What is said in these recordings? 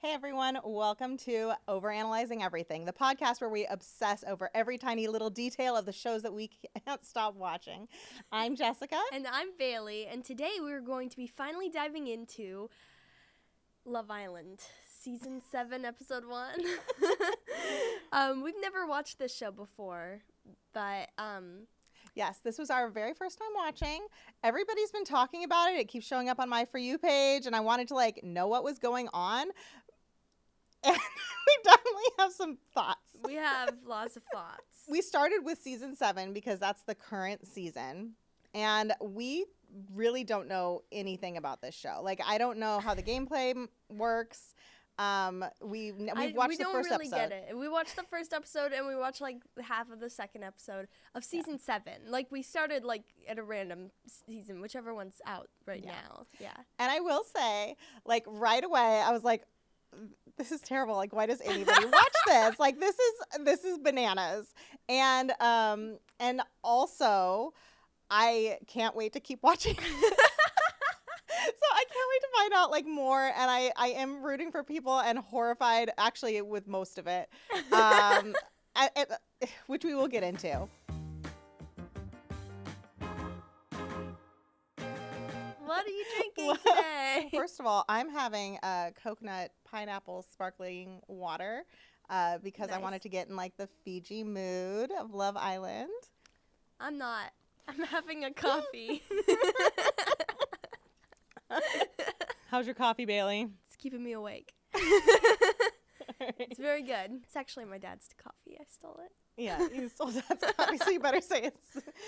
Hey everyone, welcome to Overanalyzing Everything, the podcast where we obsess over every tiny little detail of the shows that we can't stop watching. I'm Jessica. And I'm Bailey, and today we're going to be finally diving into Love Island, Season 7, Episode 1. We've never watched this show before, but Yes, this was our very first time watching. Everybody's been talking about it. It keeps showing up on my For You page, and I wanted to know what was going on. And we definitely have some thoughts. we have lots of thoughts. We started with Season 7 because that's the current season, and we really don't know anything about this show. I don't know how the gameplay works. We've watched the first episode. We don't really get it. We watched the first episode and we watched half of the second episode of season 7. We started at a random season, whichever one's out right now. Yeah. And I will say, right away, I was like, this is terrible. Why does anybody watch this? This is bananas. And also, I can't wait to keep watching. So I can't wait to find out more, and I am rooting for people and horrified actually with most of it, which we will get into. What are you drinking today? First of all, I'm having a coconut pineapple sparkling water because I wanted to get in the Fiji mood of Love Island. I'm not. I'm having a coffee. How's your coffee, Bailey? It's keeping me awake. Right. It's very good. It's actually my dad's coffee. I stole it. Yeah, you stole Dad's coffee, so you better say it's...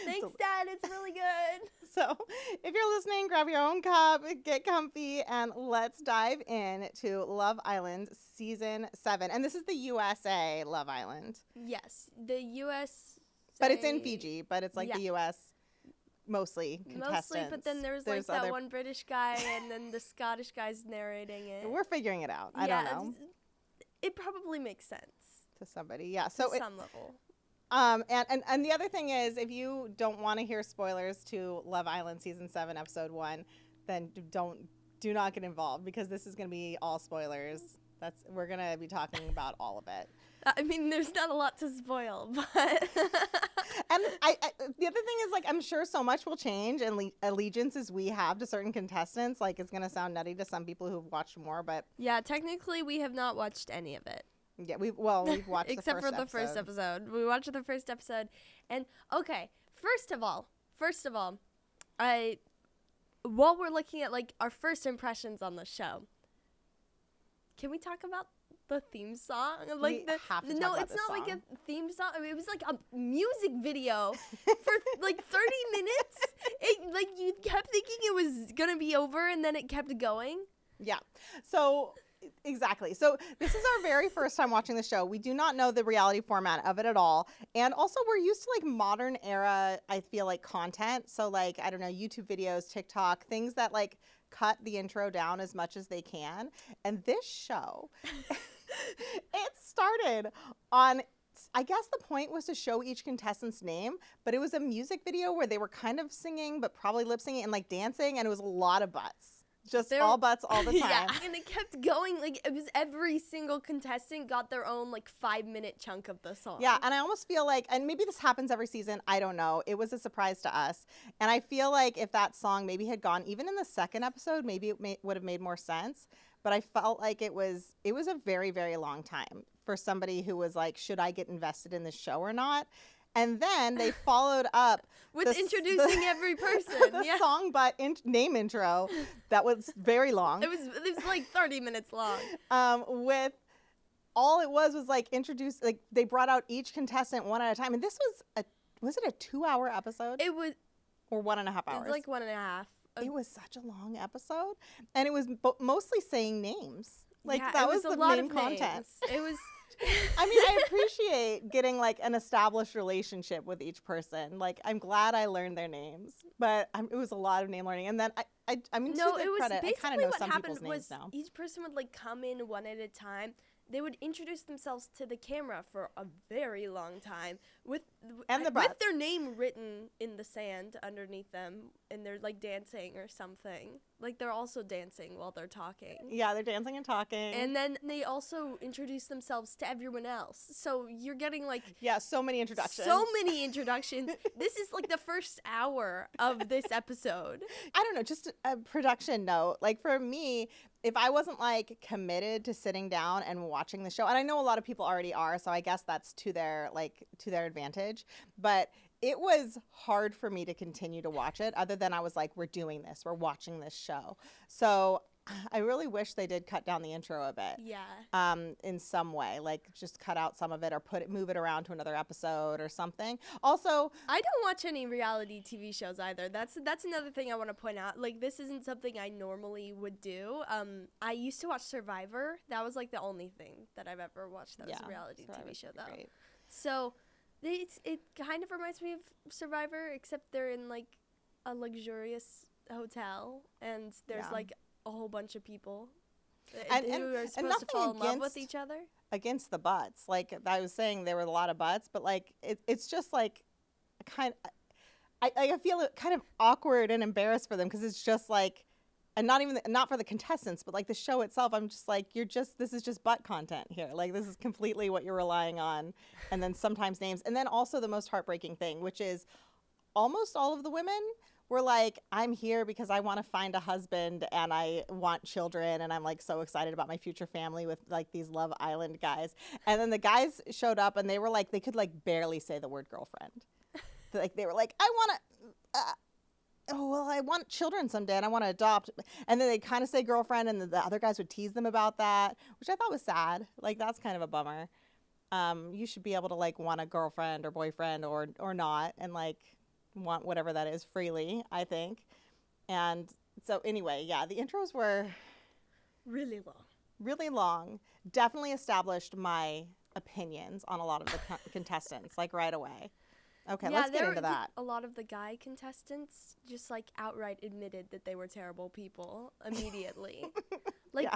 Thanks, Dad. It's really good. So if you're listening, grab your own cup, get comfy, and let's dive in to Love Island Season 7. And this is the USA Love Island. Yes, the U.S. But it's in Fiji, but it's the U.S. Mostly contestants. Mostly, but then there's that one British guy, and then the Scottish guy's narrating it. We're figuring it out. I don't know. It probably makes sense. To somebody, yeah. So to some level. And the other thing is, if you don't want to hear spoilers to Love Island Season 7, Episode 1, then do not get involved, because this is going to be all spoilers. We're going to be talking about all of it. I mean, there's not a lot to spoil, but... And the other thing is, I'm sure so much will change, and allegiances we have to certain contestants, it's going to sound nutty to some people who've watched more, but... Yeah, technically, we have not watched any of it. Yeah, we've watched except for the first episode. We watched the first episode, and okay. First of all, while we're looking at our first impressions on the show, can we talk about the theme song? Have to talk about it's not song. a theme song. I mean, it was a music video for 30 minutes. You kept thinking it was gonna be over, and then it kept going. Yeah. So. Exactly. So this is our very first time watching the show. We do not know the reality format of it at all. And also we're used to modern era, I feel content. So I don't know, YouTube videos, TikTok, things that cut the intro down as much as they can. And this show, it started on, I guess the point was to show each contestant's name, but it was a music video where they were kind of singing, but probably lip syncing and dancing. And it was a lot of butts. Just all butts all the time. Yeah, and it kept going. It was every single contestant got their own 5-minute chunk of the song. Yeah, and I almost feel and maybe this happens every season, I don't know. It was a surprise to us. And I feel if that song maybe had gone even in the second episode, maybe it would have made more sense. But I felt it was a very, very long time for somebody who was should I get invested in this show or not? And then they followed up with introducing every person. The song but name intro that was very long. It was 30 minutes long. With all it was introduce they brought out each contestant one at a time, and this was it a 2-hour episode? It was, or 1.5 hours. It was 1.5. It was such a long episode, and it was mostly saying names. That was the main content. It was. I mean, I appreciate getting an established relationship with each person. I'm glad I learned their names, but it was a lot of name learning. And then I mean, No, to it their was credit, I basically kind of know what some happened people's was names now. each person would like come in one at a time. They would introduce themselves to the camera for a very long time And the with butts. their name written in the sand underneath them, and they're like dancing or something. Like they're also dancing while they're talking. Yeah, they're dancing and talking. And then they also introduce themselves to everyone else. So you're getting like yeah, so many introductions. so many introductions. This is like the first hour of this episode. I don't know, just a production note. Like for me, if I wasn't like committed to sitting down and watching the show, and I know a lot of people already are, so I guess that's to their advantage, but it was hard for me to continue to watch it other than I was like, we're watching this show. So I really wish they did cut down the intro a bit. Yeah. In some way, like just cut out some of it or move it around to another episode or something. Also, I don't watch any reality TV shows either. That's another thing I want to point out. Like this isn't something I normally would do. I used to watch Survivor. That was like the only thing that I've ever watched that was a reality TV show though. Great. So it kind of reminds me of Survivor, except they're in like a luxurious hotel and there's like a whole bunch of people who are supposed to fall in love with each other. Against the butts, like I was saying, there were a lot of butts, but like it's just like I feel kind of awkward and embarrassed for them because it's just like, and not for the contestants, but like the show itself. I'm just like, this is just butt content here. Like this is completely what you're relying on, and then sometimes names, and then also the most heartbreaking thing, which is almost all of the women were like, I'm here because I want to find a husband and I want children and I'm like so excited about my future family with like these Love Island guys. And then the guys showed up and they were like, they could like barely say the word girlfriend. Like they were like, I want children someday and I want to adopt. And then they kind of say girlfriend and the other guys would tease them about that, which I thought was sad. Like that's kind of a bummer. You should be able to like want a girlfriend or boyfriend or not and like want whatever that is freely, I think. And so anyway, yeah, the intros were really long. Definitely established my opinions on a lot of the contestants like right away. Okay, let's get into that. A lot of the guy contestants just like outright admitted that they were terrible people immediately. Like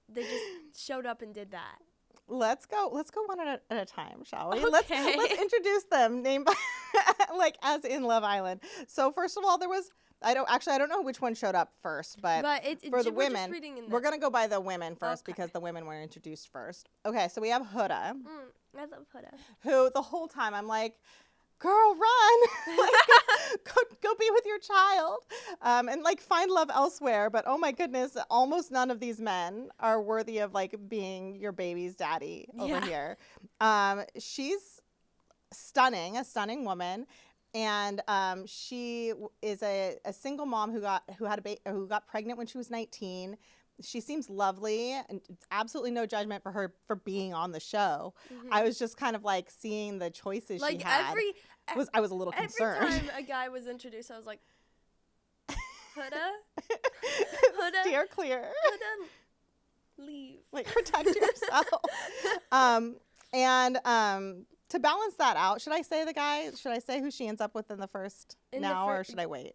they just showed up and did that. Let's go one at a time, shall we? Okay. Let's introduce them name by like as in Love Island. So first of all, there was I don't know which one showed up first, but for the women, we're going to go by the women first because the women were introduced first. Okay, so we have Huda. I love Huda. Who the whole time I'm like, girl, run. Like, go be with your child and like find love elsewhere. But oh my goodness, almost none of these men are worthy of like being your baby's daddy over here. She's a stunning woman. And she is a single mom who got pregnant when she was 19. She seems lovely, and absolutely no judgment for her for being on the show. Mm-hmm. I was just kind of like seeing the choices she had. I was a little concerned. Every time a guy was introduced, I was like, Huda? Huda? Steer clear. Huda, leave. Like, protect yourself. To balance that out, should I say the guy? Should I say who she ends up with in the first or should I wait?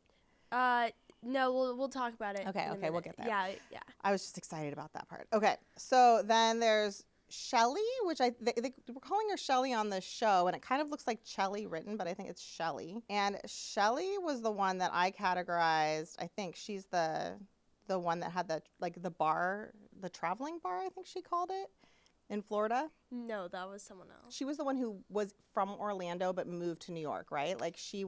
No, we'll talk about it. Okay, we'll get there. Yeah. I was just excited about that part. Okay, so then there's Shelly, which they were calling her Shelly on the show, and it kind of looks like Chelly written, but I think it's Shelly. And Shelly was the one that I categorized. I think she's the one that had the bar, the traveling bar, I think she called it, in Florida. No, that was someone else. She was the one who was from Orlando but moved to New York, right? Like she's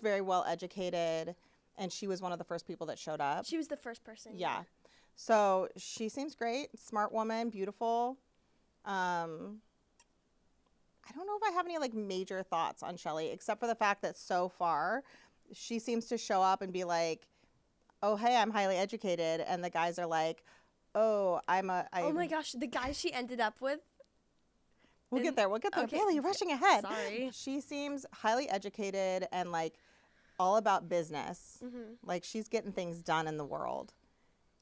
very well educated. And she was one of the first people that showed up. She was the first person. Yeah. So she seems great. Smart woman, beautiful. I don't know if I have any like major thoughts on Shelly, except for the fact that so far she seems to show up and be like, oh, hey, I'm highly educated. And the guys are like, oh, oh my gosh, the guy she ended up with. We'll get there. Okay. Bailey, you're rushing ahead. Sorry. She seems highly educated and like all about business. Mm-hmm. Like she's getting things done in the world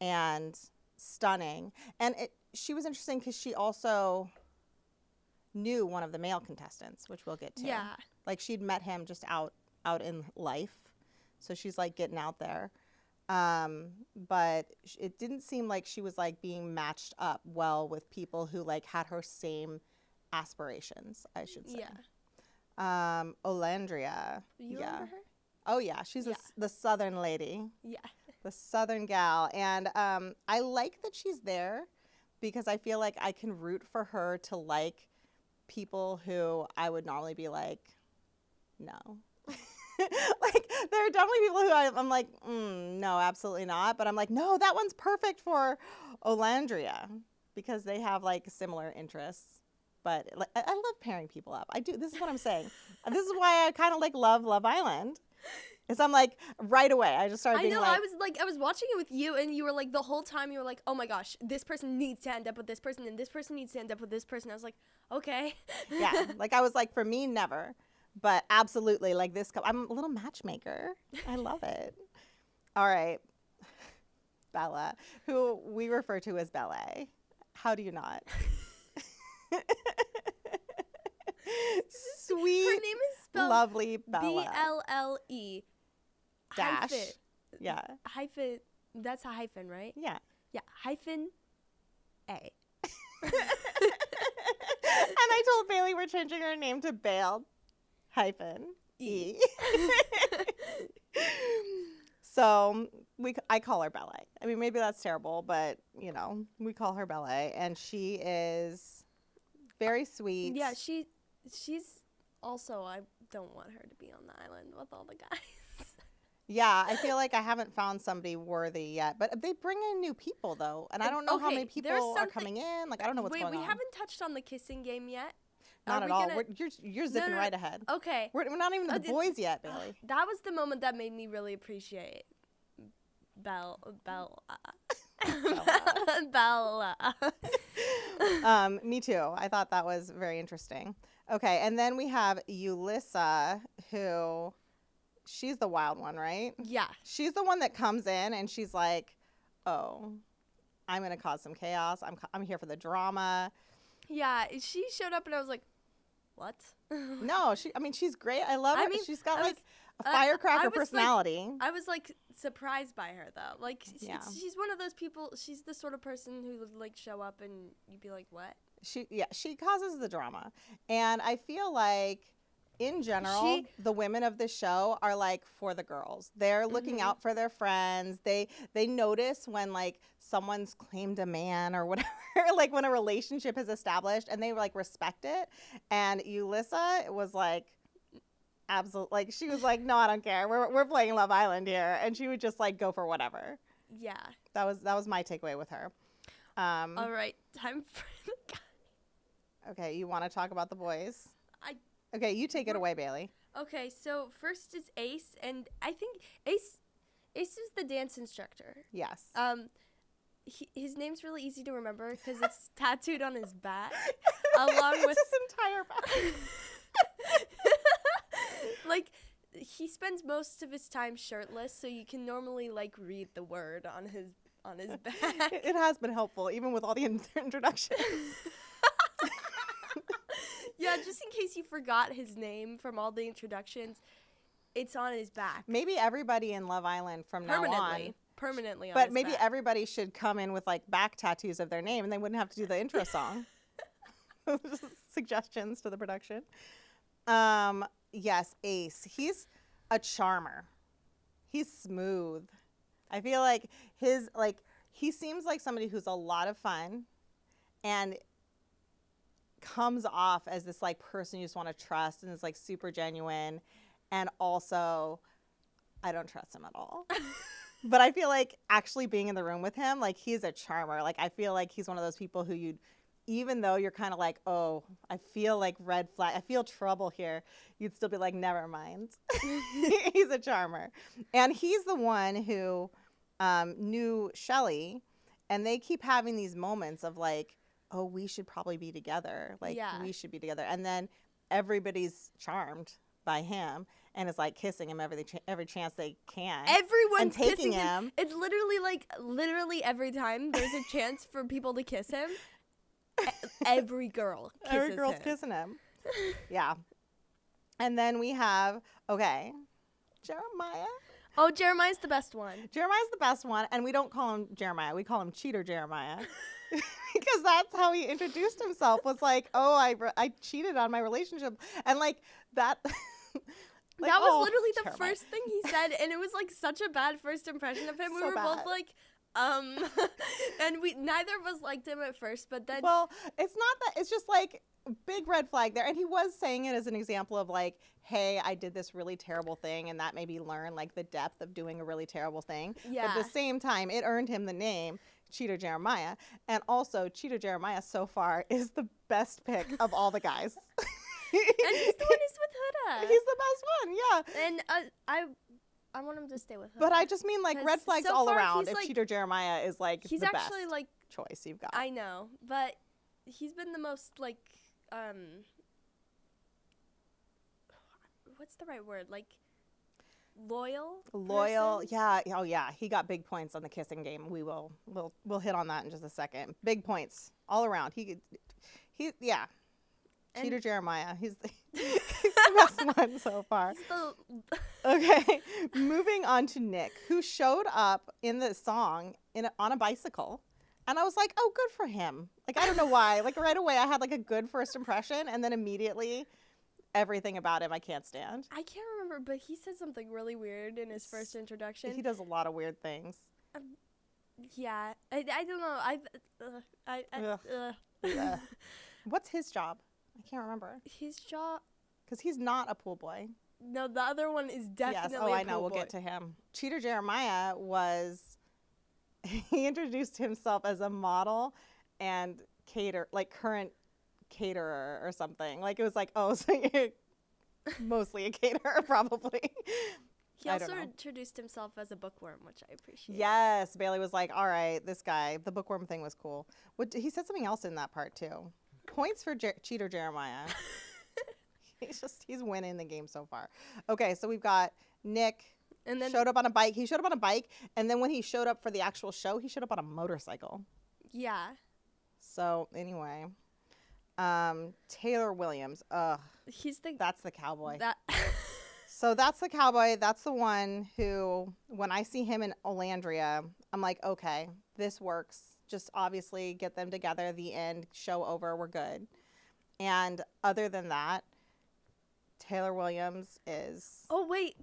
and stunning. And she was interesting because she also knew one of the male contestants, which we'll get to. Yeah. Like she'd met him just out in life. So she's like getting out there. But it didn't seem like she was like being matched up well with people who like had her same aspirations, I should say. Olandria. You Yeah. remember her? Oh yeah, she's Yeah. the southern lady, Yeah. the southern gal, and I like that she's there because I feel like I can root for her to like people who I would normally be like, no. Like there are definitely people who I'm like, no, absolutely not. But I'm like, no, that one's perfect for Olandria because they have like similar interests. But like, I love pairing people up. I do. This is what I'm saying. This is why I kind of like Love Island. Is I'm like right away. I just started being I know. like, I was watching it with you, and you were like the whole time. You were like, oh my gosh, this person needs to end up with this person, and this person needs to end up with this person. I was like, okay. yeah. Like I was like, for me, never. But absolutely, like this. I'm a little matchmaker. I love it. All right, Bella, who we refer to as Ballet. How do you not? Sweet, Her name is spelled lovely Bella. BLLE. Dash. Hyphen. Yeah. Hyphen. That's a hyphen, right? Yeah. Yeah. Hyphen A. And I told Bailey we're changing her name to Bale -E. So I call her Ballet. I mean, maybe that's terrible, but you know, we call her Ballet, and she is very sweet. Yeah, she's also, I don't want her to be on the island with all the guys. Yeah, I feel like I haven't found somebody worthy yet, but they bring in new people though, and I don't know how Okay, many there's people are something- coming in. Like I don't know what's Wait, going we on. haven't touched on the kissing game yet. Not Are at we all. gonna- You're zipping no, right ahead. Okay. We're not even to the it's- boys yet, Bailey. That was the moment that made me really appreciate Bella. Me too. I thought that was very interesting. Okay, and then we have Yulissa, who she's the wild one, right? Yeah. She's the one that comes in and she's like, "Oh, I'm gonna cause some chaos. I'm here for the drama." Yeah, she showed up and I was like, what? No, she's great. I love I her. mean, She's got I like was- a I firecracker was, like- personality. I was like surprised by her though. Like Yeah. she's one of those people. She's the sort of person who would like show up and you'd be like, "What?" She causes the drama, and I feel like in general the women of the show are like for the girls. They're looking Mhm. out for their friends. They notice when like someone's claimed a man or whatever, like when a relationship is established, and they like respect it. And Yulissa was like, absolutely, like she was like, no, I don't care. We're playing Love Island here, and she would just like go for whatever. Yeah. That was my takeaway with her. All right, time for the guy. Okay, you want to talk about the boys? Okay, you take it away, Bailey. Okay, so first is Ace, and I think Ace is the dance instructor. Yes. His name's really easy to remember because it's tattooed on his back, along It's with his entire back. like he spends most of his time shirtless, so you can normally like read the word on his back. It has been helpful, even with all the introductions. Yeah, just in case you forgot his name from all the introductions, it's on his back. Maybe everybody in Love Island from now on. Permanently on But his maybe back. everybody should come in with like back tattoos of their name, and they wouldn't have to do the intro song. Suggestions to the production. Yes, Ace. He's a charmer. He's smooth. I feel like he seems like somebody who's a lot of fun and comes off as this like person you just want to trust and is like super genuine, and also I don't trust him at all. But I feel like actually being in the room with him, like he's a charmer. Like I feel like he's one of those people who you'd, even though you're kind of like, oh, I feel like red flag, I feel trouble here, you'd still be like, never mind. He's a charmer. And he's the one who knew Shelly, and they keep having these moments of like, oh, we should probably be together. Like, Yeah. we should be together. And then everybody's charmed by him and is like kissing him every chance they can. Everyone's and taking kissing him. It's literally every time there's a chance for people to kiss him, every girl kisses Every girl's him. kissing him. Yeah. And then we have, okay, Jeremiah. Oh, Jeremiah's the best one. Jeremiah's the best one, and we don't call him Jeremiah. We call him Cheater Jeremiah. Because that's how he introduced himself, was like, oh, I cheated on my relationship. And like that. Like, that was literally the Jeremiah. first thing he said, and it was like such a bad first impression of him. We So were bad. both like, and we neither of us liked him at first, but then Well, it's not that. It's just like big red flag there. And he was saying it as an example of like, hey, I did this really terrible thing, and that made me learn like the depth of doing a really terrible thing. Yeah. But at the same time, it earned him the name Cheater Jeremiah. And also, Cheater Jeremiah so far is the best pick of all the guys. and he's the one who's with Huda. He's the best one, yeah. And I want him to stay with Huda. But I just mean like 'Cause red flags so all far around. he's, If like- Cheater Jeremiah is like he's the actually best like, choice you've got. I know, but he's been the most like what's the right word? Like loyal person? Yeah. Oh yeah, he got big points on the kissing game. We'll hit on that in just a second. Big points all around. Yeah. And- Cheater Jeremiah. He's the best one so far. He's the Okay. Moving on to Nick, who showed up in the song on a bicycle. And I was like, oh, good for him. Like, I don't know why. Like, right away, I had like a good first impression. And then immediately, everything about him I can't stand. I can't remember, but he said something really weird in his first introduction. He does a lot of weird things. Yeah, I don't know. Ugh. Yeah. What's his job? I can't remember. His job. Because he's not a pool boy. No, the other one is definitely. Yes. Oh, I know. pool We'll boy. get to him. Cheater Jeremiah he introduced himself as a model and current caterer or something. Like, it was like, oh, so you're mostly a caterer, probably. He I don't also know. introduced himself as a bookworm, which I appreciate. Yes. Bailey was like, all right, this guy, the bookworm thing was cool. He said something else in that part, too. Points for Cheater Jeremiah. He's winning the game so far. Okay, so we've got Nick. And then Showed up on a bike. He showed up on a bike, and then when he showed up for the actual show, he showed up on a motorcycle. yeah, So anyway, Taylor Williams. Ugh, that's the cowboy. that. So that's the cowboy. That's the one who, when I see him in Olandria, I'm like, okay, this works. Just obviously get them together. The end. Show over. We're good. And other than that, Taylor Williams is. Oh wait,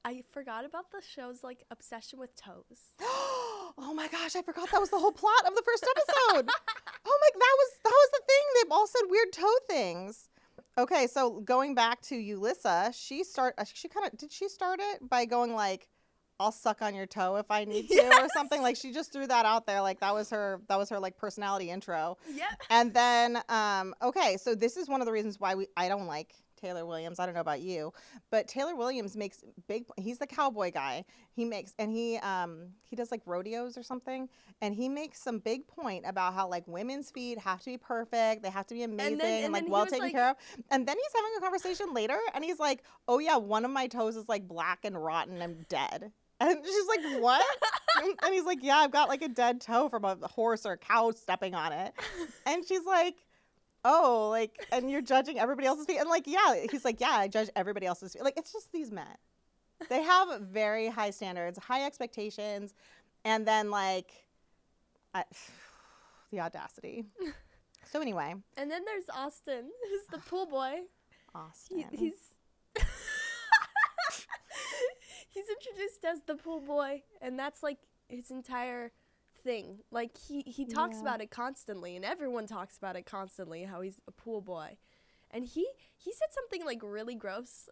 I forgot about the show's like obsession with toes. Oh my gosh, I forgot that was the whole plot of the first episode. Oh my, that was the thing. They've all said weird toe things. Okay, so going back to Yulissa, she start it by going like, I'll suck on your toe if I need to or something. Like, she just threw that out there. Like, that was her like personality intro. Yep. And then okay, so this is one of the reasons why I don't like Taylor Williams. I don't know about you, but Taylor Williams makes he's the cowboy guy. He does like rodeos or something, and he makes some big point about how like women's feet have to be perfect, they have to be amazing, and like then well he was taken like- care of. And then he's having a conversation later, and he's like, "Oh yeah, one of my toes is like black and rotten and dead." And she's like, "What?" And he's like, "Yeah, I've got like a dead toe from a horse or a cow stepping on it." And she's like, "Oh, like, and you're judging everybody else's feet?" And like, yeah, he's like, "Yeah, I judge everybody else's feet." Like, it's just these men. They have very high standards, high expectations, and then like, the audacity. So anyway, And then there's Austin, who's the pool boy. Austin. He's he's introduced as the pool boy, and that's like his entire thing. Like he talks Yeah. about it constantly, and everyone talks about it constantly, how he's a pool boy. And he said something like really gross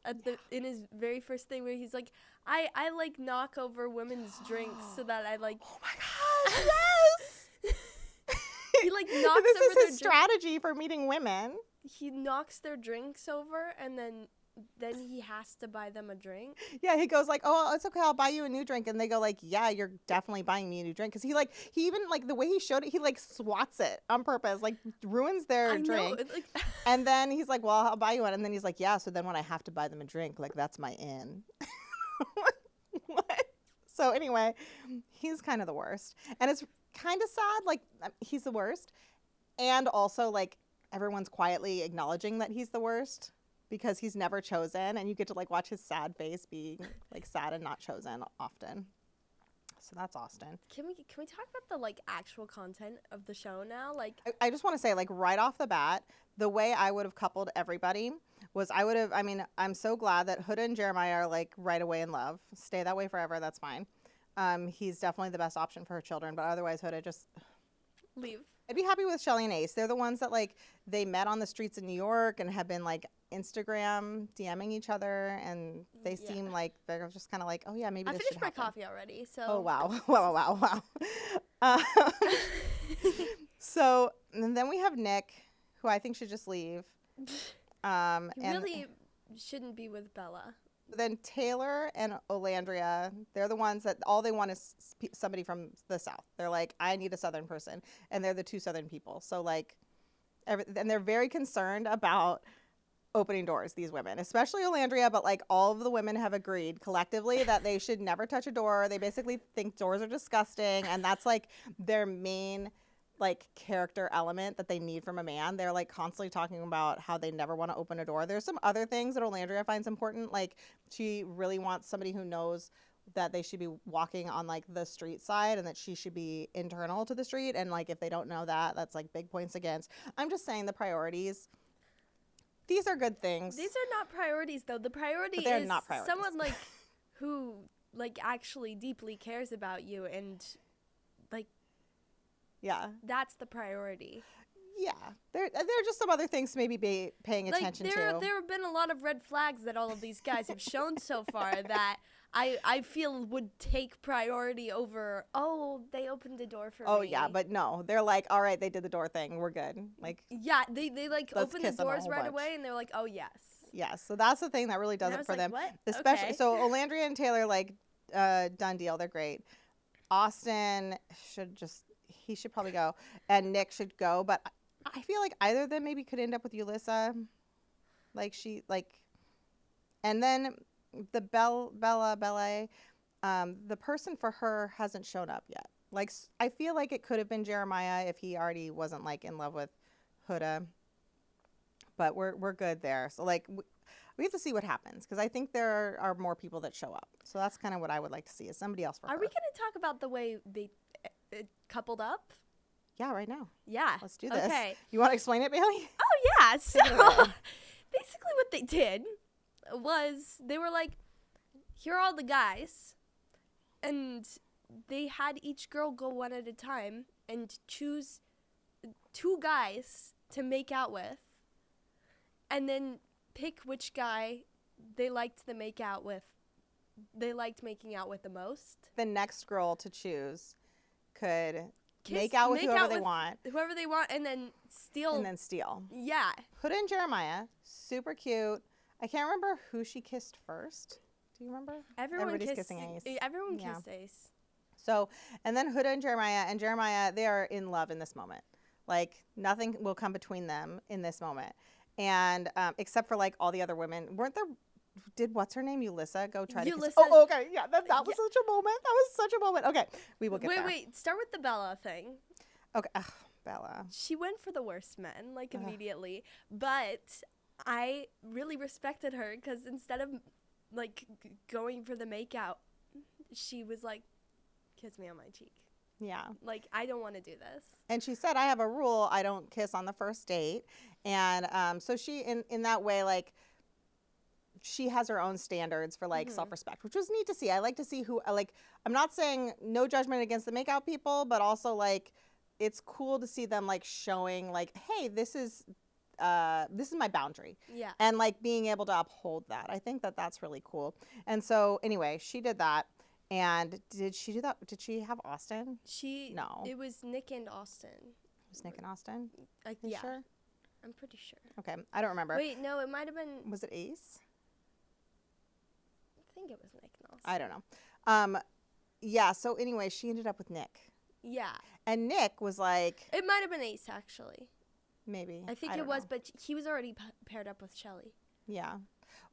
in his very first thing, where he's like, I like knock over women's drinks so that I like Oh my gosh, yes. he like knocks This over is their his strategy for meeting women. he knocks their drinks over, and then he has to buy them a drink. Yeah, he goes like, "Oh, it's okay, I'll buy you a new drink," and they go like, "Yeah, you're definitely buying me a new drink," because he even like the way he showed it, he like swats it on purpose, like ruins their I know, drink, like, and then he's like, "Well, I'll buy you one," and then he's like, "Yeah, so then when I have to buy them a drink, like that's my in." What? So anyway, he's kind of the worst, and it's kind of sad. Like, he's the worst, and also like everyone's quietly acknowledging that he's the worst. because he's never chosen, and you get to like watch his sad face being like sad and not chosen often. So that's Austin. Can we talk about the like actual content of the show now? Like, I just want to say, like, right off the bat, the way I would have coupled everybody was I'm so glad that Huda and Jeremiah are like right away in love. Stay that way forever. That's fine. He's definitely the best option for her children, but otherwise Huda just leave. I'd be happy with Shelly and Ace. They're the ones that like they met on the streets of New York and have been like Instagram DMing each other, and they seem like they're just kind of like, oh yeah, maybe I this finished should my happen. coffee already, so. Oh wow, wow. So and then we have Nick, who I think should just leave. He And really shouldn't be with Bella. then Taylor and Olandria, they're the ones that all they want is somebody from the South. They're like, I need a Southern person, and they're the two Southern people. So like, and they're very concerned about opening doors, these women, especially Olandria, but like all of the women have agreed collectively that they should never touch a door. They basically think doors are disgusting, and that's like their main like character element that they need from a man. They're like constantly talking about how they never want to open a door. There's some other things that Olandria finds important, like she really wants somebody who knows that they should be walking on like the street side and that she should be internal to the street, and like if they don't know that, that's like big points against. I'm just saying the priorities, these are good things. These are not priorities, though. The priority But they're is not priorities. someone like who like actually deeply cares about you, and like Yeah. that's the priority. Yeah. There are just some other things to maybe be paying attention like to. there have been a lot of red flags that all of these guys have shown so far that I feel would take priority over, oh, they opened the door for me. Oh yeah, but no. They're like, all right, they did the door thing. We're good. Like, yeah, they like let's open the kiss 'em a doors whole right bunch. away, and they're like, oh yes. yeah, so that's the thing that really does And I it was for like, them. what? Especially Okay. so Olandria and Taylor, like, done deal. They're great. Austin he should probably go, and Nick should go. But I feel like either of them maybe could end up with Ulissa, and then the Bella, the person for her hasn't shown up yet. Like, I feel like it could have been Jeremiah if he already wasn't like in love with Huda. But we're good there. So like we have to see what happens, because I think there are more people that show up. So that's kind of what I would like to see, is somebody else for her. Are we going to talk about the way they coupled up? Yeah, right now. Yeah. Let's do this. Okay. You want to explain it, Bailey? Oh yeah. So Take it away. basically what they did was they were like, here are all the guys, and they had each girl go one at a time and choose 2 guys to make out with, and then pick which guy they liked making out with the most. The next girl to choose could make out with whoever they want. Whoever they want, and then steal. And then steal. Yeah. Huda and Jeremiah, super cute. I can't remember who she kissed first. Do you remember? Everybody's kissing Ace. Everyone Yeah. kissed Ace. So, and then Huda and Jeremiah, they are in love in this moment. Like, nothing will come between them in this moment. And except for like all the other women, did what's her name, Ulissa, go try to kiss? Ulissa- Oh, okay, yeah, that was such a moment. That was such a moment. Okay, we will get there. Wait. Start with the Bella thing. Okay, ugh, Bella. She went for the worst men, like, immediately. But I really respected her, because instead of, like, going for the makeout, she was like, kiss me on my cheek. Yeah. Like, I don't want to do this. And she said, I have a rule, I don't kiss on the first date. And so she, in that way, like, she has her own standards for like self-respect, which was neat to see. I like to see who, like, I'm not saying no judgment against the makeout people, but also like it's cool to see them like showing like, hey, this is my boundary. Yeah. And like being able to uphold that. I think that that's really cool. And so anyway, she did that. And did she do that? Did she have Austin? No. It was Nick and Austin. It was Nick and Austin? Like, You yeah. sure? I'm pretty sure. Okay. I don't remember. Wait, no, it might have been. Was it Ace? I think it was Nick and Austin. I don't know. Yeah, so anyway, she ended up with Nick. Yeah. And Nick was like, It might have been Ace, actually. maybe. I think it don't was, know. but he was already paired up with Shelly. Yeah.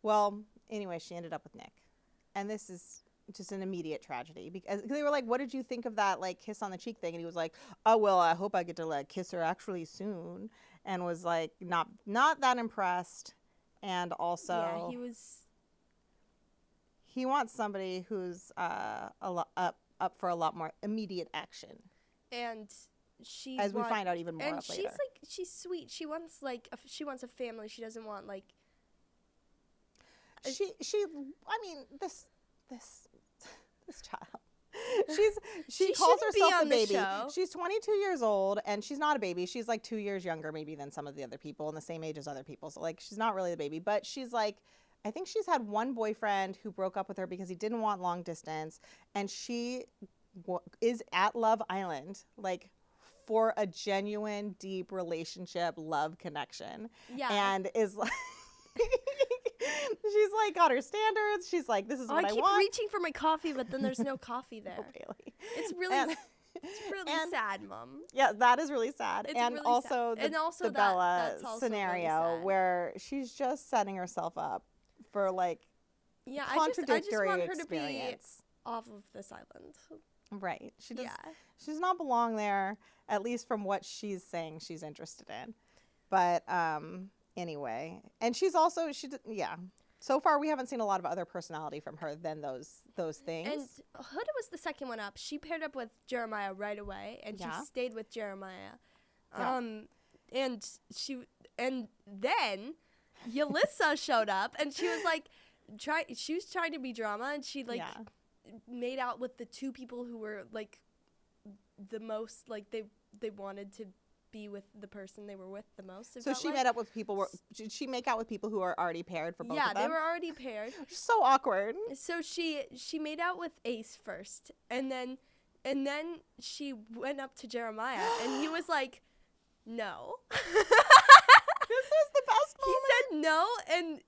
Well, anyway, she ended up with Nick. And this is just an immediate tragedy, because they were like, what did you think of that like kiss on the cheek thing? And he was like, oh, well, I hope I get to like kiss her actually soon. And was like not that impressed. And also, he wants somebody who's up for a lot more immediate action. And we find out even more and later. She's sweet. She wants she wants a family. She doesn't want like. This child. She calls herself the baby. She's 22 years old, and she's not a baby. She's like 2 years younger maybe than some of the other people, and the same age as other people. So like she's not really the baby, but she's like, I think she's had one boyfriend who broke up with her because he didn't want long distance, and she is at Love Island like for a genuine, deep relationship, love connection. Yeah. And is like she's like got her standards. She's like, this is what I want. I keep reaching for my coffee, but then there's no coffee there. Oh, Bailey. It's really sad, Mom. Yeah, that is really sad. It's and really also sad. The Bella scenario really where she's just setting herself up for like contradictory I just want her experience. To be off of this island. Right. She does not belong there, at least from what she's saying she's interested in. But anyway, and she's also so far we haven't seen a lot of other personality from her than those things. And Huda was the second one up. She paired up with Jeremiah right away, and she stayed with Jeremiah. And then Yelissa showed up, and she was like she was trying to be drama, and she made out with the two people who were like the most like they wanted to be with the person they were with the most. So she met up with people. Did she make out with people who are already paired for both of them? Yeah, they were already paired. So awkward. So she made out with Ace first, and then she went up to Jeremiah, and he was like, "No." This is the best moment. He said no,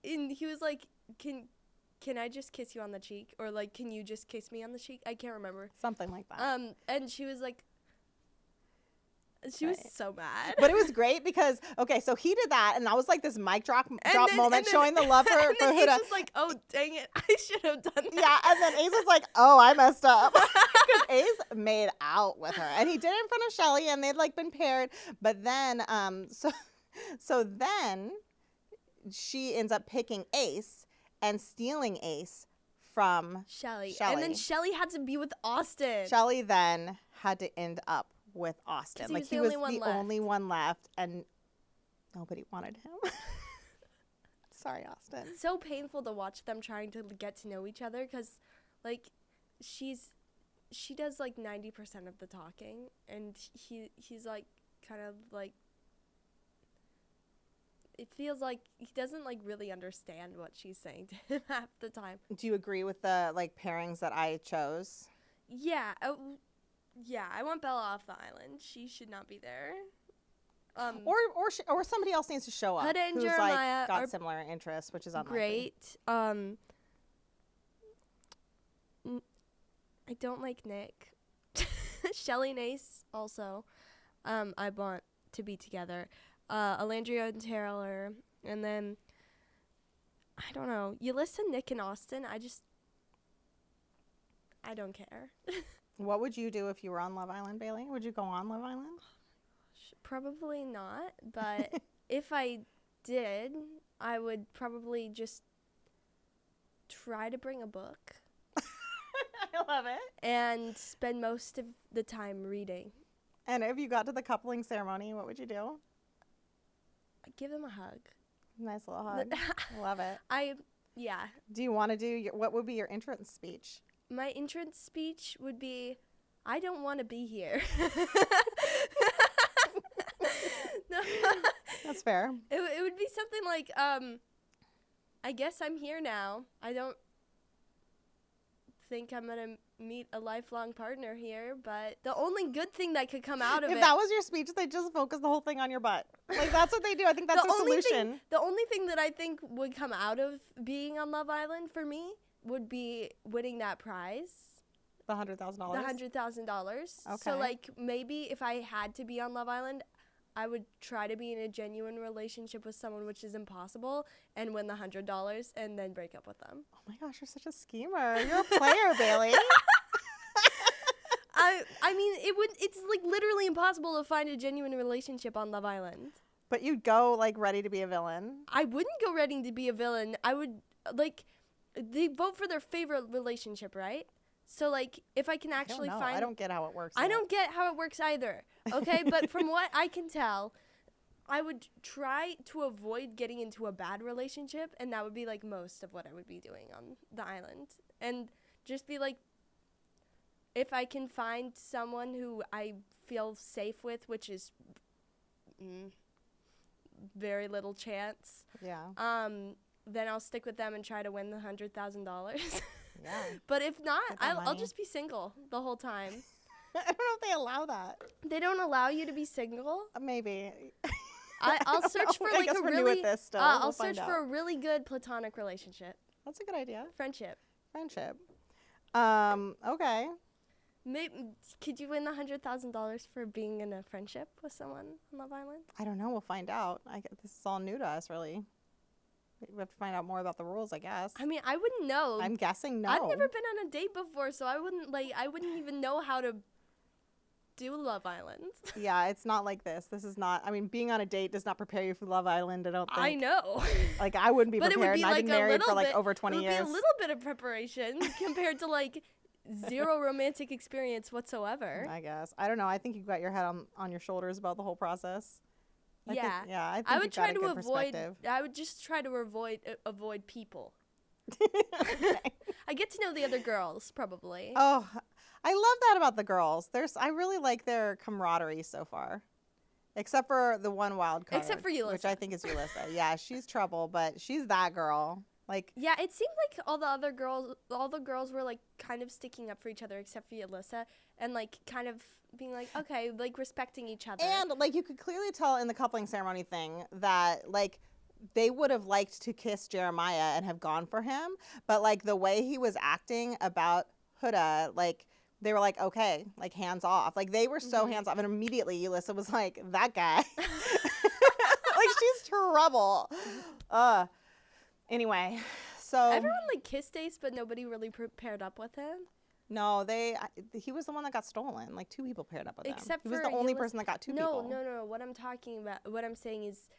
and he was like, Can I just kiss you on the cheek? Or like, can you just kiss me on the cheek? I can't remember. Something like that. And she was like, she was so mad. But it was great because, okay, so he did that, and that was like this mic drop moment showing the love for Huda. And then Ace was like, oh, dang it, I should have done that. Yeah, and then Ace was like, oh, I messed up. Because Ace made out with her. And he did it in front of Shelly, and they'd like been paired. But then, so then she ends up picking Ace and stealing Ace from Shelly. And then Shelly had to be with Austin. Shelly then had to end up with Austin. He like was he the was only the only one left, and nobody wanted him. Sorry, Austin. It's so painful to watch them trying to get to know each other because, like, she does like 90% of the talking, and he's like kind of like. It feels like he doesn't like really understand what she's saying to him half the time. Do you agree with the like pairings that I chose? Yeah. Yeah, I want Bella off the island. She should not be there. Or somebody else needs to show up Huda and who's Jeremiah like got similar interests, which is unlikely. Great. I don't like Nick. Shelly and Ace also. I want to be together. Alandria and Taylor, and then I don't know. You listen, Nick and Austin. I don't care. What would you do if you were on Love Island, Bailey? Would you go on Love Island? Probably not, but if I did, I would probably just try to bring a book. I love it. And spend most of the time reading. And if you got to the coupling ceremony, what would you do? I'd give them a hug. Nice little hug. Love it. Yeah. Do you want to do what would be your entrance speech? My entrance speech would be, I don't want to be here. No. That's fair. It would be something like, I guess I'm here now. I don't think I'm going to meet a lifelong partner here, but the only good thing that could come out of it. If that was your speech, they just focus the whole thing on your butt. Like, that's what they do. I think that's the solution. The only thing that I think would come out of being on Love Island for me would be winning that prize. The $100,000? The $100,000. Okay. So, like, maybe if I had to be on Love Island, I would try to be in a genuine relationship with someone, which is impossible, and win the $100 and then break up with them. Oh my gosh, you're such a schemer. You're a player, Bailey. I mean, it's like literally impossible to find a genuine relationship on Love Island. But you'd go like ready to be a villain. I wouldn't go ready to be a villain. I would like they vote for their favorite relationship, right? So like if I can actually find I don't get how it works. I don't get how it works either. Okay, but from what I can tell, I would try to avoid getting into a bad relationship, and that would be like most of what I would be doing on the island. And just be like, if I can find someone who I feel safe with, which is very little chance. Yeah. Then I'll stick with them and try to win the $100,000. Yeah. But if not, Get that I'll money. just be single the whole time. I don't know if they allow that. They don't allow you to be single. Maybe. I'll search for I like guess a we're new really. at this still. I'll We'll search find for out. a really good platonic relationship, That's a good idea. friendship. Friendship. Okay. Maybe could you win the $100,000 for being in a friendship with someone on Love Island? I don't know. We'll find out. This is all new to us, really. We have to find out more about the rules, I guess. I mean, I wouldn't know. I'm guessing no. I've never been on a date before, so I wouldn't even know how to do Love Island. Yeah, it's not like this. This is not. I mean, being on a date does not prepare you for Love Island. I don't think. I know. Like I wouldn't be But it prepared. would be And I've like been a married little for like bit, over 20 it would years. be a little bit of preparation compared to like zero romantic experience whatsoever. I guess. I don't know. I think you've got your head on your shoulders about the whole process. I think I would you've try got a to good avoid. perspective. I would just try to avoid people. Okay. I get to know the other girls probably. Oh, I love that about the girls. I really like their camaraderie so far. Except for the one wild card. Except for Which Yulissa. I think is Yulissa. Yeah, she's trouble, but she's that girl. Like, Yeah, it seemed like all the girls were like kind of sticking up for each other except for Yulissa, and like kind of being like, okay, like respecting each other. and like you could clearly tell in the coupling ceremony thing that like they would have liked to kiss Jeremiah and have gone for him, but like the way he was acting about Huda, like they were like, okay, like hands off. Like they were so hands off, and immediately Yulissa was like, that guy. Like she's trouble. Anyway, so Everyone like kissed Ace, but nobody really paired up with him. no, he was the one that got stolen. Like two people paired up with him. Except He was for the only Yulissa- person that got two No, people. no. What I'm saying is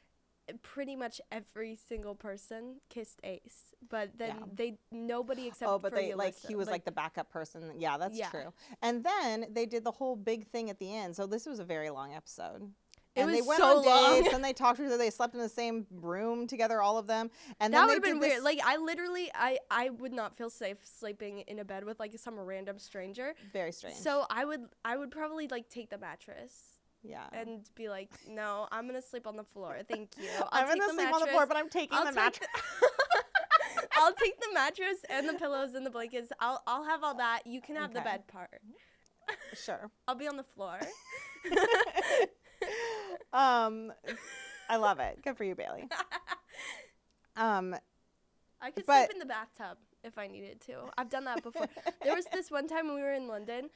pretty much every single person kissed Ace, but then nobody except Oh, but for they Yulissa. like he was like the backup person. Yeah, that's Yeah. true. And then they did the whole big thing at the end. So this was a very long episode. It And they was went so on long. dates and they talked to each other. They slept in the same room together, all of them. And That then would they have been did weird. this- Like I literally, I would not feel safe sleeping in a bed with like some random stranger. very strange. So I would probably like take the mattress yeah. and be like, no, I'm gonna sleep on the floor. Thank you. I'm take gonna the sleep on the floor, but I'm taking I'll the take mattress. I'll take the mattress and the pillows and the blankets. I'll have all that. You can have the Okay. bed part. Sure. I'll be on the floor. I love it. Good for you, Bailey. I could But- sleep in the bathtub if I needed to. I've done that before. There was this one time when we were in London,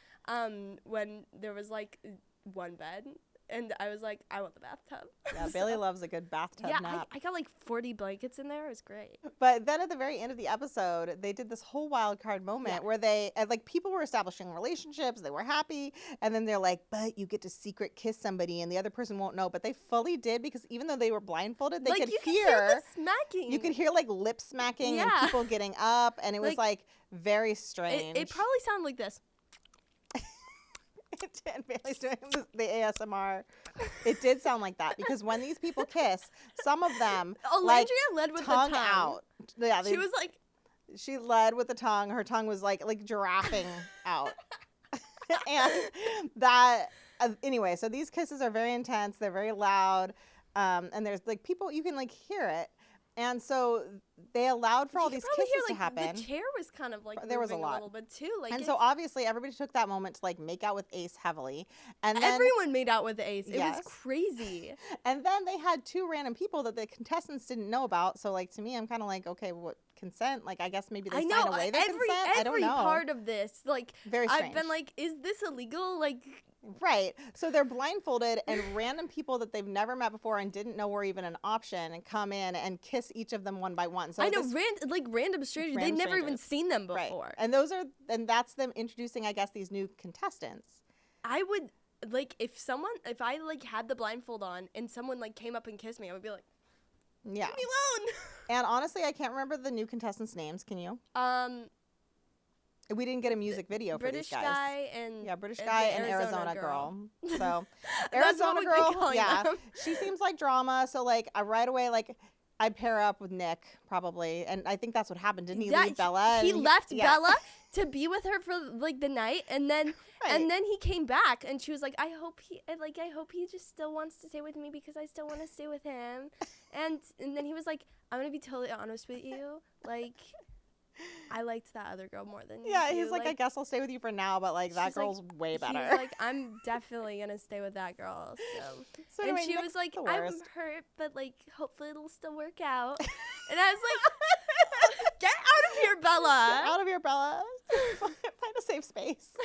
when there was like one bed, and I was like, I want the bathtub. Yeah, So- Bailey loves a good bathtub Yeah, nap. I got like 40 blankets in there. It was great. But then at the very end of the episode, they did this whole wild card moment where they, like, people were establishing relationships. They were happy. And then they're like, but you get to secret kiss somebody and the other person won't know. But they fully did because even though they were blindfolded, they like could you hear. could hear the smacking. You could hear, like, lip smacking and Yeah. people getting up. And it was, Like, very strange. It probably sounded like this. It did. Bailey's doing the ASMR. It did sound like that because when these people kiss, some of them like Alandria led with tongue the tongue. out. Yeah, She was like, she led with the tongue. Her tongue was like giraffing out. And that anyway, so these kisses are very intense. They're very loud. And there's like people you can like hear it. And so they allowed for all you these could probably kisses hear, to happen. The chair was kind of like There was a moving lot. little bit too. Like And it- so obviously everybody took that moment to like make out with Ace heavily. And then everyone made out with Ace. It Yes. was crazy. And then they had two random people that the contestants didn't know about. So, like, to me, I'm kind of like, okay, what consent? Like, I guess maybe they I signed know away their consent. I don't every know. part of this. Like Very strange. I've been like, is this illegal? Like Right. So they're blindfolded, and random people that they've never met before and didn't know were even an option and come in and kiss each of them one by one. So I know this- random strangers. They'd Random never even strangers. seen them right. before. And and that's them introducing, I guess, these new contestants. I would like if I like had the blindfold on and someone like came up and kissed me, I would be like, Yeah. leave me alone. And honestly, I can't remember the new contestants' names. Can you? We didn't get a music video for these guys. British guy and Arizona girl. So Arizona girl, she seems like drama. So like right away, like I'd pair up with Nick probably, and I think that's what happened. Didn't he leave Bella? He left Bella to be with her for like the night, and then he came back, and she was like, I hope he just still wants to stay with me because I still want to stay with him, and then he was like, I'm gonna be totally honest with you, like. I liked that other girl more than you. He's like, I guess I'll stay with you for now, but like that girl's like, way better. He was like, I'm definitely gonna stay with that girl. So anyway, and she Nick's was like, I'm hurt, but like hopefully it'll still work out. And I was like, get out of here, Bella. Get out of here, Bella. Find a safe space.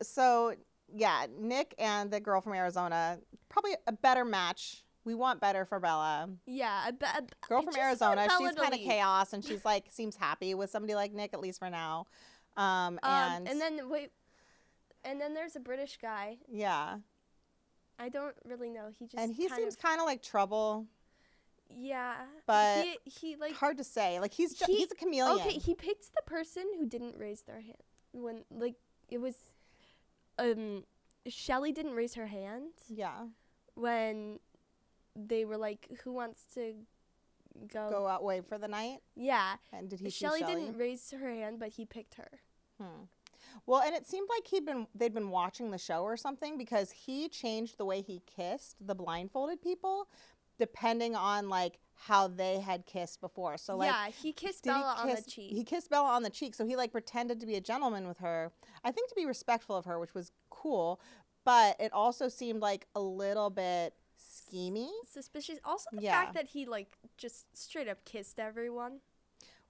So yeah, Nick and the girl from Arizona, probably a better match. We want better for Bella. Yeah, girl from Arizona. She's kind of chaos, and she's like seems happy with somebody like Nick, at least for now. And then there's a British guy. Yeah. I don't really know. He seems kind of like trouble. Yeah. But he like hard to say. Like he's a chameleon. Okay, he picked the person who didn't raise their hand when like it was Shelly didn't raise her hand. Yeah. When they were like, who wants to go out way for the night? Yeah. And did he Shelly didn't raise her hand, but he picked her. Well, and it seemed like they'd been watching the show or something, because he changed the way he kissed the blindfolded people depending on like how they had kissed before. So like he kissed Bella on the cheek. He kissed Bella on the cheek, so he like pretended to be a gentleman with her. I think to be respectful of her, which was cool, but it also seemed like a little bit schemy, suspicious. Also the fact that he like just straight up kissed everyone.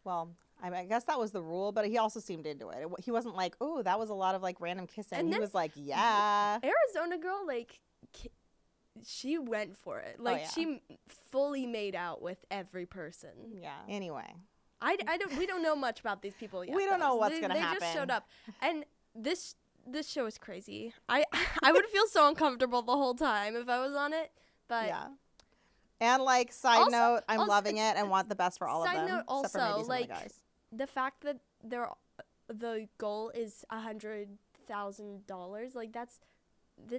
Well, I guess that was the rule, but he also seemed into it. He wasn't like, oh, that was a lot of like random kissing. And he was like, yeah. Arizona girl, like she went for it. Like she fully made out with every person. Yeah. Anyway, we don't know much about these people yet. We don't know what's gonna happen. They just showed up, and this show is crazy. I would feel so uncomfortable the whole time if I was on it. But yeah. And like side note, I'm loving it and want the best for all of them. Side note also, like the, the fact that the goal is $100,000, like that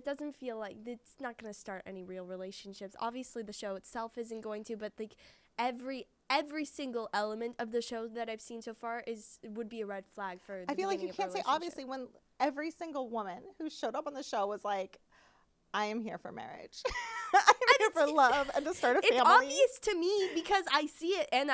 doesn't feel like it's not gonna start any real relationships. Obviously the show itself isn't going to, but like every single element of the show that I've seen so far would be a red flag for the I feel like you can't say obviously relationship. when every single woman who showed up on the show was like, I am here for marriage. I'm here for love and to start a family. It's obvious to me because I see it and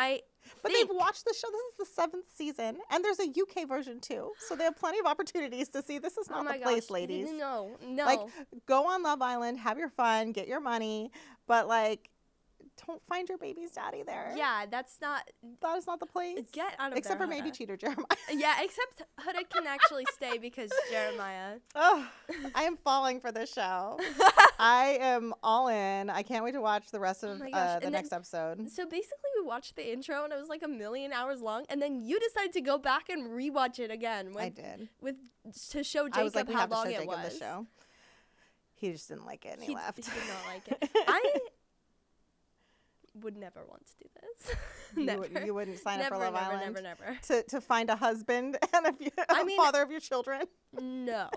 But they've watched the show. This is the 7th season, and there's a UK version too. So they have plenty of opportunities to see this is not the place, ladies. No. Like, go on Love Island, have your fun, get your money, but like, don't find your baby's daddy there. Yeah, that is not the place. Get out of except there, for maybe Cheater Jeremiah. Yeah, except Huda can actually stay because Jeremiah. Oh, I am falling for this show. I am all in. I can't wait to watch the rest of the next episode. So basically we watched the intro and it was like 1,000,000 hours long, and then you decided to go back and rewatch it again. I did. To show Jacob how long it was. The show. He just didn't like it and he left. He did not like it. I would never want to do this. You wouldn't sign up for Love Island? Never. To find a husband and a father of your children? No.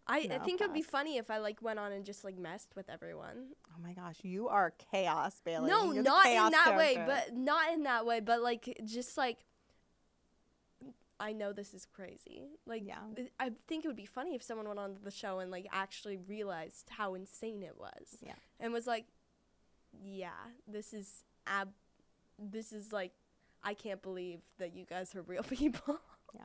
I think it would be funny if I like went on and just like messed with everyone. Oh my gosh, you are chaos, Bailey. No, not in that way, but like just like I know this is crazy. Like I think it would be funny if someone went on the show and like actually realized how insane it was. Yeah. And was like, yeah, this is like, I can't believe that you guys are real people. Yeah.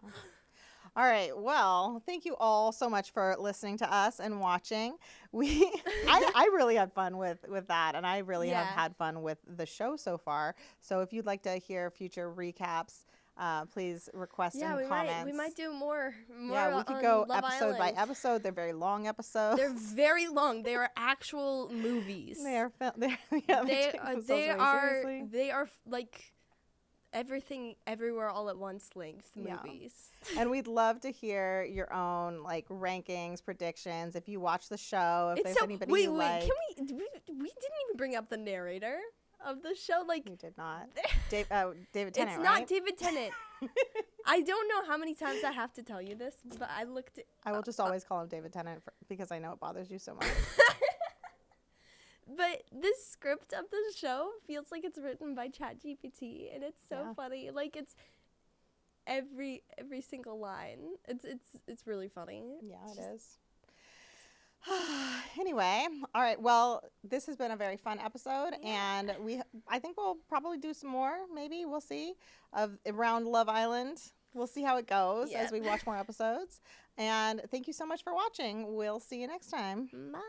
All right. Well, thank you all so much for listening to us and watching. I really had fun with that, and I really have had fun with the show so far. So if you'd like to hear future recaps, please request in the comments. We might do more. Yeah, we could go episode by episode. They're very long episodes. They're very long. They are actual movies. They are. They are like everything, everywhere, all at once length Yeah. movies. And we'd love to hear your own like rankings, predictions. If you watch the show, if there's anybody you like. Can we didn't even bring up the narrator of the show. Like, You did not. David Tennant, it's not right? David Tennant. I don't know how many times I have to tell you this, but I looked at, I will just always call him David Tennant because I know it bothers you so much. but this script of the show feels like it's written by ChatGPT, and it's so Yeah. funny. Like, it's every single line. It's really funny. Yeah, it is. Anyway, all right. Well, this has been a very fun episode, and I think we'll probably do some more. Maybe we'll see of around Love Island. We'll see how it goes as we watch more episodes. And thank you so much for watching. We'll see you next time. Bye.